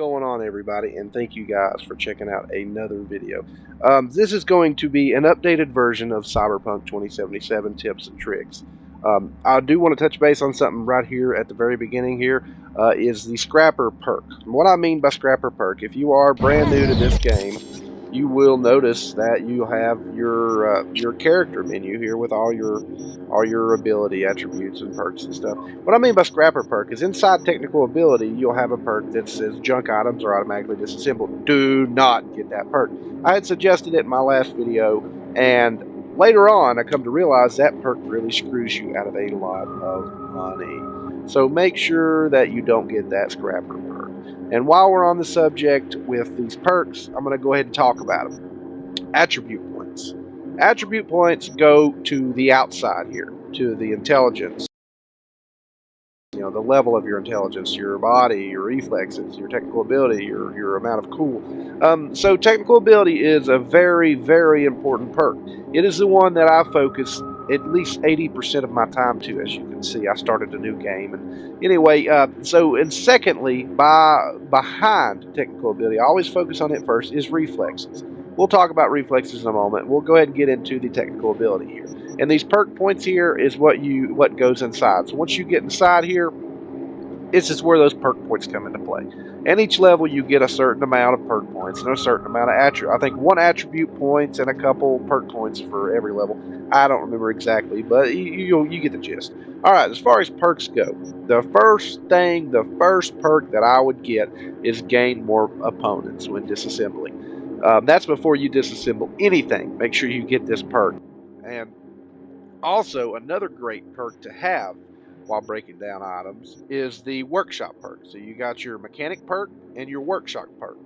going on, everybody, and thank you guys for checking out another video. This is going to be an updated version of Cyberpunk 2077 tips and tricks. I do want to touch base on something right here at the very beginning here, is the Scrapper perk. What I mean by Scrapper perk, if you are brand new to this game, you will notice that you have your character menu here with all your ability attributes and perks and stuff. What I mean by Scrapper perk is inside technical ability, you'll have a perk that says junk items are automatically disassembled. Do not get that perk. I had suggested it in my last video, and later on I come to realize that perk really screws you out of a lot of money. So make sure that you don't get that Scrapper perk. And while we're on the subject with these perks, I'm going to go ahead and talk about them. Attribute points. Attribute points go to the outside here, to the intelligence. You know, the level of your intelligence, your body, your reflexes, your technical ability, your amount of cool. So technical ability is a very, very important perk. It is the one that I focus at least 80% of my time to. As you can see, I started a new game, and anyway, and secondly, behind technical ability, I always focus on it first, is reflexes. We'll talk about reflexes in a moment. We'll go ahead and get into the technical ability here. And these perk points here is what goes inside. So once you get inside here, this is where those perk points come into play. And each level you get a certain amount of perk points and a certain amount of attribute. I think one attribute points and a couple perk points for every level. I don't remember exactly, but you get the gist. Alright, as far as perks go, the first perk that I would get is gain more opponents when disassembling. That's before you disassemble anything. Make sure you get this perk. And also, another great perk to have while breaking down items is the workshop perk. So you got your mechanic perk and your workshop perk.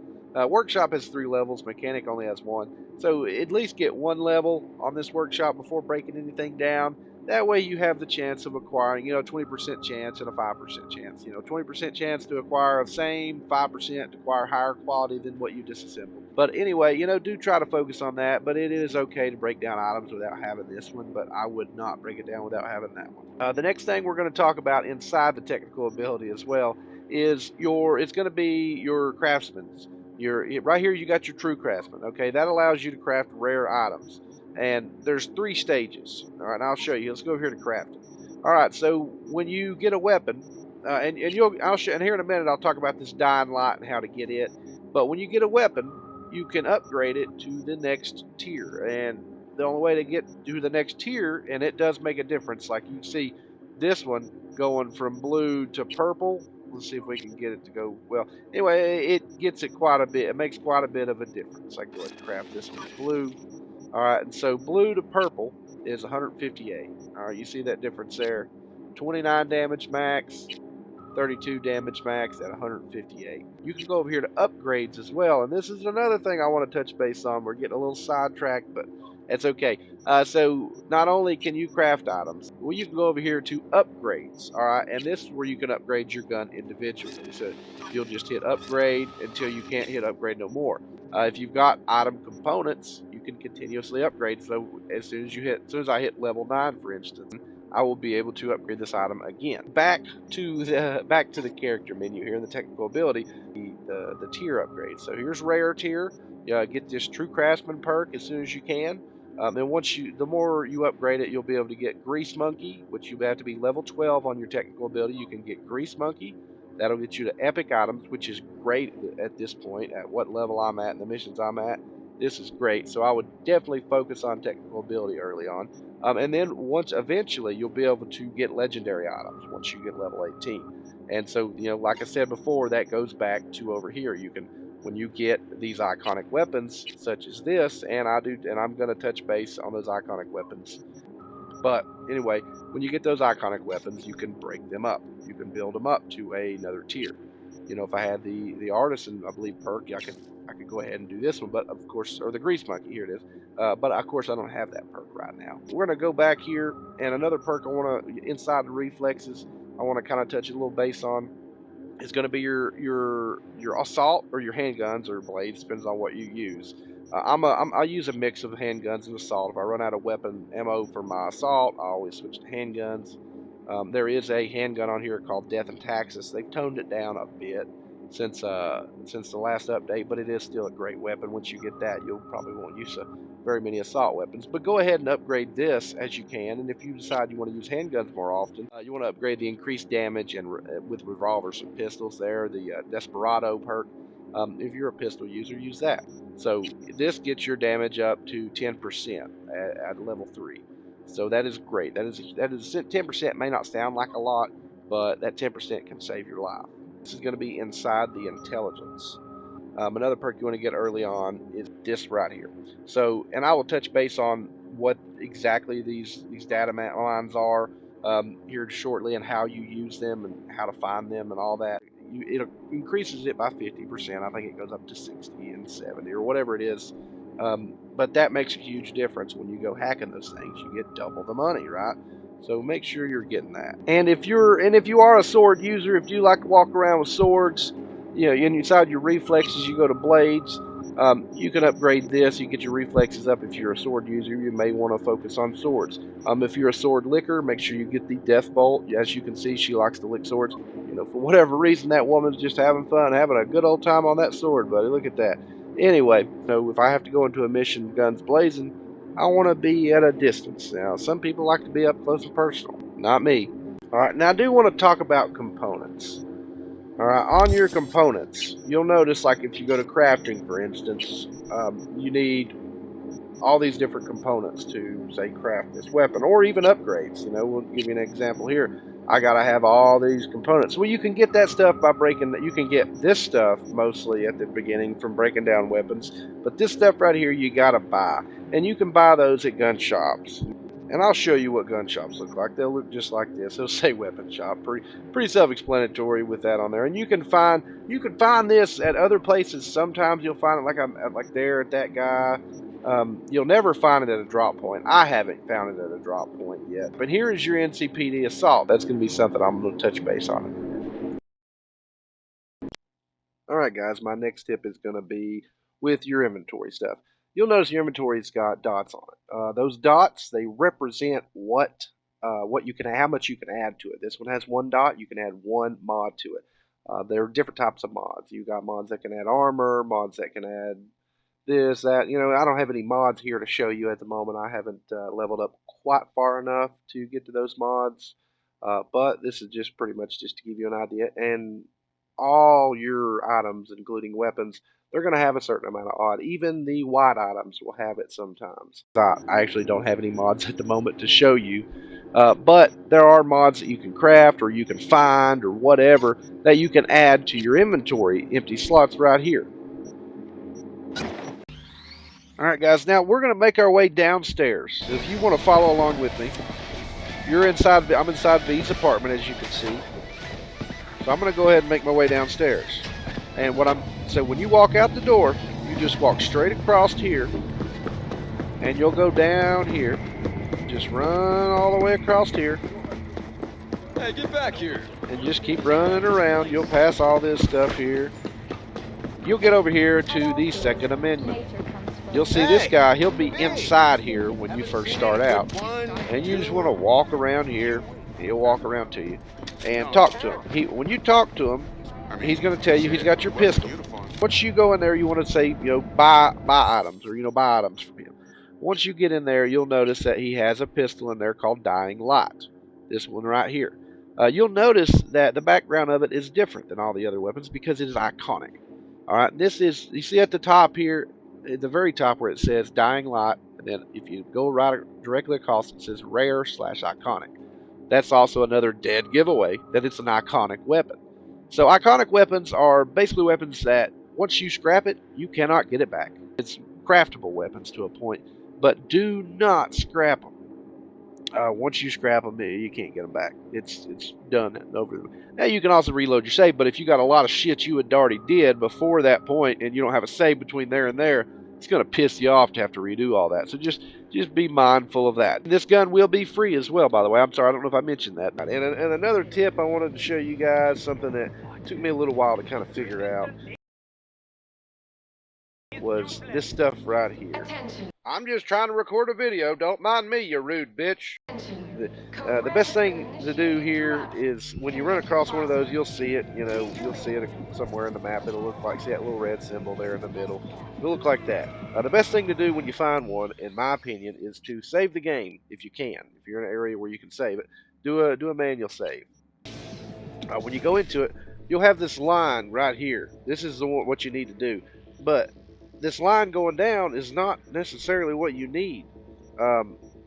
Workshop has 3 levels, mechanic only has 1. So at least get 1 level on this workshop before breaking anything down. That way you have the chance of acquiring, 20% chance and a 5% chance. 20% chance to acquire the same, 5% to acquire higher quality than what you disassembled. But anyway, do try to focus on that. But it is okay to break down items without having this one, but I would not break it down without having that one. The next thing we're going to talk about inside the technical ability as well is it's going to be your craftsman's. Right here you got your true craftsman. Okay, that allows you to craft rare items. And there's 3 stages. All right, I'll show you. Let's go over here to crafting. All right, so when you get a weapon, and here in a minute I'll talk about this dying light and how to get it. But when you get a weapon, you can upgrade it to the next tier. And the only way to get to the next tier, and it does make a difference. Like you see, this one going from blue to purple. Let's see if we can get it to go well. Anyway, it gets it quite a bit. It makes quite a bit of a difference. I can go ahead and craft this one blue. Alright, and so blue to purple is 158. Alright, you see that difference there. 29 damage max, 32 damage max at 158. You can go over here to upgrades as well, and this is another thing I want to touch base on. We're getting a little sidetracked, but it's okay. So not only can you craft items, well, you can go over here to upgrades. Alright, and this is where you can upgrade your gun individually. So you'll just hit upgrade until you can't hit upgrade no more. If you've got item components, you can continuously upgrade. So as soon as I hit level 9, for instance, I will be able to upgrade this item again. Back to the character menu here in the technical ability, the tier upgrade. So here's rare tier. Get this true craftsman perk as soon as you can. And the more you upgrade it, you'll be able to get Grease Monkey, which you have to be level 12 on your technical ability. You can get Grease Monkey. That'll get you to epic items, which is great at this point, at what level I'm at and the missions I'm at. This is great, so I would definitely focus on technical ability early on. And then eventually you'll be able to get legendary items once you get level 18. And so, like I said before, that goes back to over here. When you get these iconic weapons such as this, and I'm going to touch base on those iconic weapons. But anyway, when you get those iconic weapons, you can break them up. You can build them up to another tier. If I had the artisan, I believe, perk, I could go ahead and do this one. But of course, or the Grease Monkey, here it is. But of course, I don't have that perk right now. We're gonna go back here, and another perk inside the reflexes, I want to kind of touch a little base on. Is going to be your assault or your handguns or blades, depends on what you use. I use a mix of handguns and assault. If I run out of weapon ammo for my assault, I always switch to handguns. There is a handgun on here called Death and Taxes. They've toned it down a bit. since the last update, but it is still a great weapon. Once you get that, you'll probably won't use very many assault weapons. But go ahead and upgrade this as you can, and if you decide you want to use handguns more often, you want to upgrade the increased damage and with revolvers and pistols there, the Desperado perk. If you're a pistol user, use that. So this gets your damage up to 10% at level 3. So that is great. That is 10% may not sound like a lot, but that 10% can save your life. This is going to be inside the intelligence. Another perk you want to get early on is this right here. So, and I will touch base on what exactly these data lines are here shortly, and how you use them and how to find them and all that. It increases it by 50%. I think it goes up to 60 and 70 or whatever it is. But that makes a huge difference when you go hacking those things. You get double the money, right? So make sure you're getting that. And if you are a sword user, if you like to walk around with swords, you know, inside your reflexes, you go to blades. You can upgrade this. You get your reflexes up. If you're a sword user, you may want to focus on swords. If you're a sword licker, make sure you get the death bolt. As you can see, she likes to lick swords. You know, for whatever reason, that woman's just having fun, having a good old time on that sword, buddy. Look at that. Anyway, so if I have to go into a mission guns blazing, I want to be at a distance. Now, some people like to be up close and personal. Not me. All right, now I do want to talk about components. All right, on your components, you'll notice, like if you go to crafting, for instance, you need all these different components to, say, craft this weapon, or even upgrades. You know, we'll give you an example here. I gotta have all these components. Well, you can get that stuff by breaking. You can get this stuff mostly at the beginning from breaking down weapons, but this stuff right here you gotta buy, and you can buy those at gun shops. And I'll show you what gun shops look like. They'll look just like this. It'll say weapon shop. Pretty self-explanatory with that on there. And you can find this at other places. Sometimes you'll find it like there at that guy. You'll never find it at a drop point. I haven't found it at a drop point yet. But here is your NCPD assault. That's going to be something I'm going to touch base on. Alright guys, my next tip is going to be with your inventory stuff. You'll notice your inventory's got dots on it. Those dots, they represent what you can, how much you can add to it. This one has one dot. You can add one mod to it. There are different types of mods. You got mods that can add armor, mods that can add this, that. You know, I don't have any mods here to show you at the moment. I haven't leveled up quite far enough to get to those mods. But this is just pretty much just to give you an idea. And all your items, including weapons, they're going to have a certain amount of odd. Even the white items will have it sometimes. I actually don't have any mods at the moment to show you. But there are mods that you can craft or you can find or whatever that you can add to your inventory. Empty slots right here. Alright guys, now we're going to make our way downstairs. If you want to follow along with me, I'm inside V's apartment, as you can see. So I'm going to go ahead and make my way downstairs. And so when you walk out the door, you just walk straight across here, and you'll go down here. Just run all the way across here. Hey, get back here. And just keep running around. You'll pass all this stuff here. You'll get over here to the Second Amendment. You'll see this guy. He'll be inside here when you first start out. And you just want to walk around here. He'll walk around to you and talk to him. When you talk to him, he's going to tell you he's got your pistol. Once you go in there, you want to say, you know, buy items, or, you know, buy items from him. Once you get in there, you'll notice that he has a pistol in there called Dying Light. This one right here. You'll notice that the background of it is different than all the other weapons because it is iconic. All right, this is, you see at the top here, at the very top where it says Dying Light, and then if you go right directly across, it says Rare/Iconic. That's also another dead giveaway that it's an iconic weapon. So iconic weapons are basically weapons that once you scrap it, you cannot get it back. It's craftable weapons to a point, but do not scrap them. Once you scrap them, you can't get them back. It's done and over. Now you can also reload your save, but if you got a lot of shit you had already did before that point, and you don't have a save between there and there, it's going to piss you off to have to redo all that. So just be mindful of that. This gun will be free as well, by the way. I'm sorry, I don't know if I mentioned that. And another tip I wanted to show you guys, something that took me a little while to kind of figure out. was this stuff right here. I'm just trying to record a video. Don't mind me, you rude bitch. The best thing to do here is when you run across one of those, you'll see it. You know, you'll see it somewhere in the map. It'll look like, see that little red symbol there in the middle. It'll look like that. The best thing to do when you find one, in my opinion, is to save the game if you can. If you're in an area where you can save it, do a manual save. When you go into it, you'll have this line right here. This is what you need to do. But this line going down is not necessarily what you need.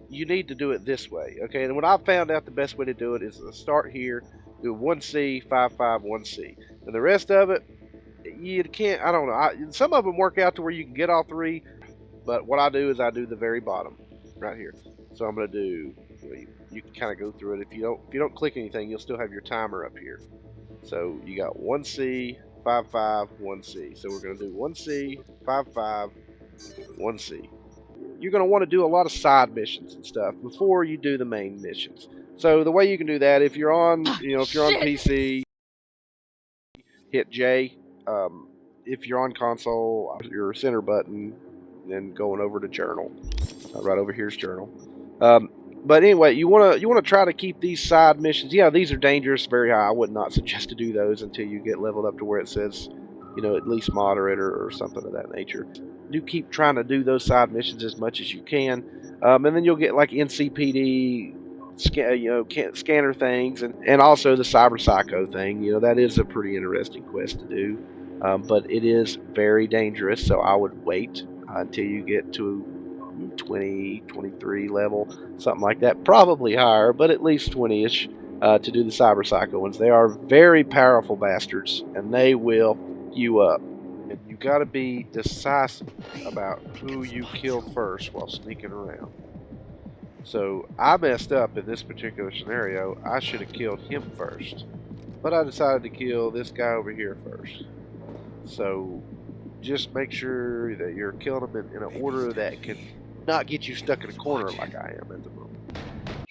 You need to do it this way, okay? And when I found out the best way to do it is to start here, do 1C, 5, 5, 1C. And the rest of it, you can't, I don't know. Some of them work out to where you can get all three, but what I do is I do the very bottom right here. So I'm going to do, you can kind of go through it. If you don't click anything, you'll still have your timer up here. So you got 1C, 5, 5, 1C. So we're going to do 1C, 5, 5, 1C. You're going to want to do a lot of side missions and stuff before you do the main missions. So the way you can do that, if you're on, if you're on PC, hit J. If you're on console, your center button, then going over to Journal. Right over here's Journal. But anyway, you want to try to keep these side missions. Yeah, these are dangerous, very high. I would not suggest to do those until you get leveled up to where it says, at least moderate or something of that nature. Do keep trying to do those side missions as much as you can, and then you'll get like NCPD, scanner things, and also the Cyber Psycho thing. That is a pretty interesting quest to do, but it is very dangerous. So I would wait until you get to 20, 23 level, something like that. Probably higher, but at least 20-ish to do the Cyber Psycho ones. They are very powerful bastards, and they will you up. And you got to be decisive about who you kill first while sneaking around. So I messed up in this particular scenario. I should have killed him first, but I decided to kill this guy over here first. So just make sure that you're killing them in an order that can not get you stuck in a corner like I am at the moment.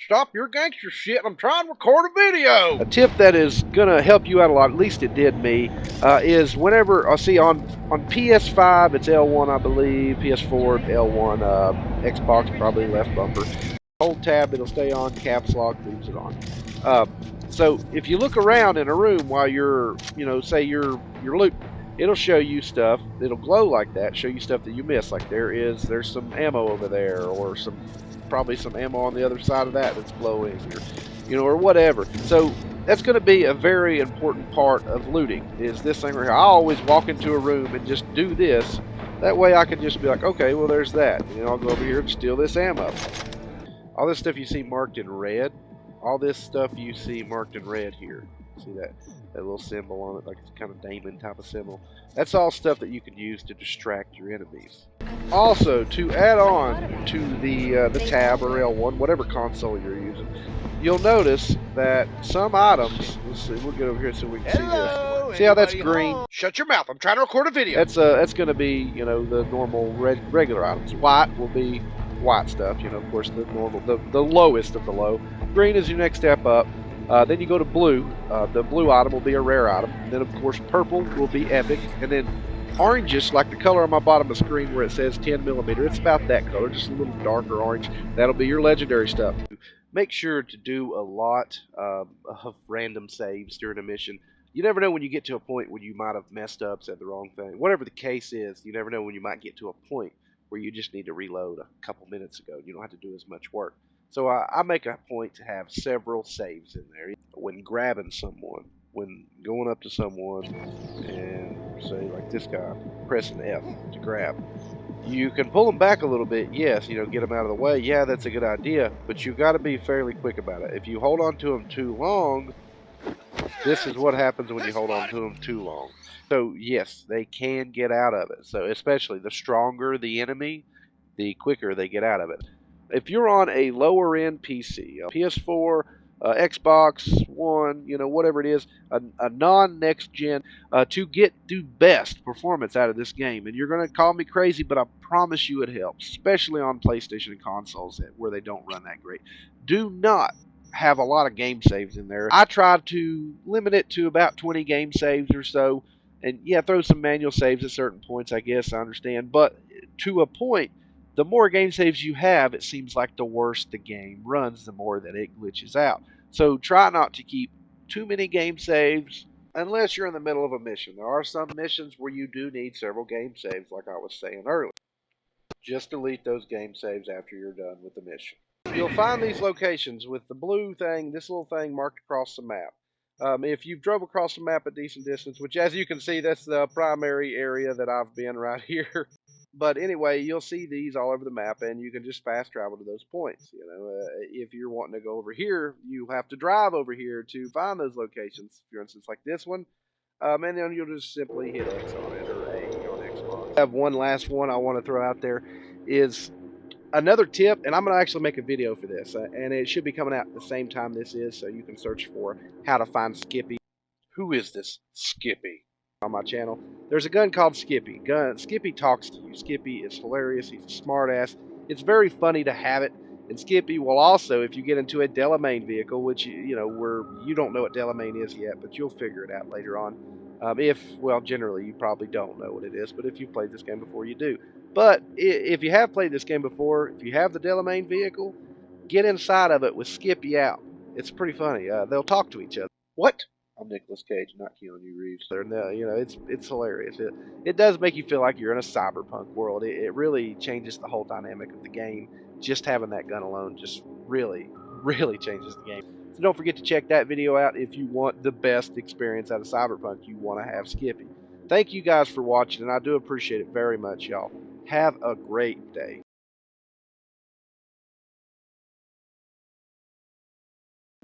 Stop your gangster shit. I'm trying to record a video. A tip that is going to help you out a lot, at least it did me, is whenever, I see on PS5, it's L1, I believe, PS4, L1, Xbox, probably left bumper. Hold tab, it'll stay on, caps lock, leaves it on. So if you look around in a room while you're, say you're looting, it'll show you stuff. It'll glow like that, show you stuff that you missed. Like there's some ammo over there, or probably some ammo on the other side of that that's glowing, or whatever. So that's going to be a very important part of looting, is this thing right here. I always walk into a room and just do this. That way I can just be like, okay, well there's that. I'll go over here and steal this ammo. All this stuff you see marked in red, all this stuff you see marked in red here. See that little symbol on it, like it's kind of Damon type of symbol. That's all stuff that you can use to distract your enemies. Also, to add on to the tab or L1, whatever console you're using, you'll notice that some items. Let's see, we'll get over here so we can see this. See how that's green? Home? Shut your mouth! I'm trying to record a video. That's going to be the normal regular items. White will be white stuff. Of course the normal, the lowest of the low. Green is your next step up. Then you go to blue. The blue item will be a rare item. And then, of course, purple will be epic. And then oranges, like the color on my bottom of the screen where it says 10mm, it's about that color, just a little darker orange. That'll be your legendary stuff. Make sure to do a lot of random saves during a mission. You never know when you get to a point where you might have messed up, said the wrong thing. Whatever the case is, you never know when you might get to a point where you just need to reload a couple minutes ago. You don't have to do as much work. So I make a point to have several saves in there. When grabbing someone, when going up to someone and say like this guy, pressing F to grab. You can pull them back a little bit, yes, get them out of the way. Yeah, that's a good idea, but you've got to be fairly quick about it. If you hold on to them too long, this is what happens when you hold on to them too long. So yes, they can get out of it. So especially the stronger the enemy, the quicker they get out of it. If you're on a lower end PC, PS4, Xbox One, whatever it is, a non-next gen, to get the best performance out of this game. And you're going to call me crazy, but I promise you it helps, especially on PlayStation and consoles where they don't run that great. Do not have a lot of game saves in there. I try to limit it to about 20 game saves or so. And yeah, throw some manual saves at certain points, I guess, I understand. But to a point, the more game saves you have, it seems like the worse the game runs, the more that it glitches out. So try not to keep too many game saves unless you're in the middle of a mission. There are some missions where you do need several game saves, like I was saying earlier. Just delete those game saves after you're done with the mission. You'll find these locations with the blue thing, this little thing marked across the map. If you've drove across the map a decent distance, which as you can see, that's the primary area that I've been right here. But anyway, you'll see these all over the map, and you can just fast travel to those points. If you're wanting to go over here, you have to drive over here to find those locations. For instance, like this one, and then you'll just simply hit X on it or A on Xbox. I have one last one I want to throw out there is another tip, and I'm going to actually make a video for this, and it should be coming out at the same time this is, so you can search for how to find Skippy. Who is this Skippy? On my channel, there's a gun called Skippy. Skippy talks to you. Skippy is hilarious. He's a smartass. It's very funny to have it. And Skippy will also, if you get into a Delamain vehicle, which where you don't know what Delamain is yet, but you'll figure it out later on. Generally you probably don't know what it is, but if you've played this game before, you do. But if you have played this game before, if you have the Delamain vehicle, get inside of it with Skippy out. It's pretty funny. They'll talk to each other. What? I'm Nicolas Cage, not Keanu Reeves. It's hilarious. It does make you feel like you're in a cyberpunk world. It really changes the whole dynamic of the game. Just having that gun alone just really, really changes the game. So don't forget to check that video out if you want the best experience out of Cyberpunk. You want to have Skippy. Thank you guys for watching, and I do appreciate it very much, y'all. Have a great day.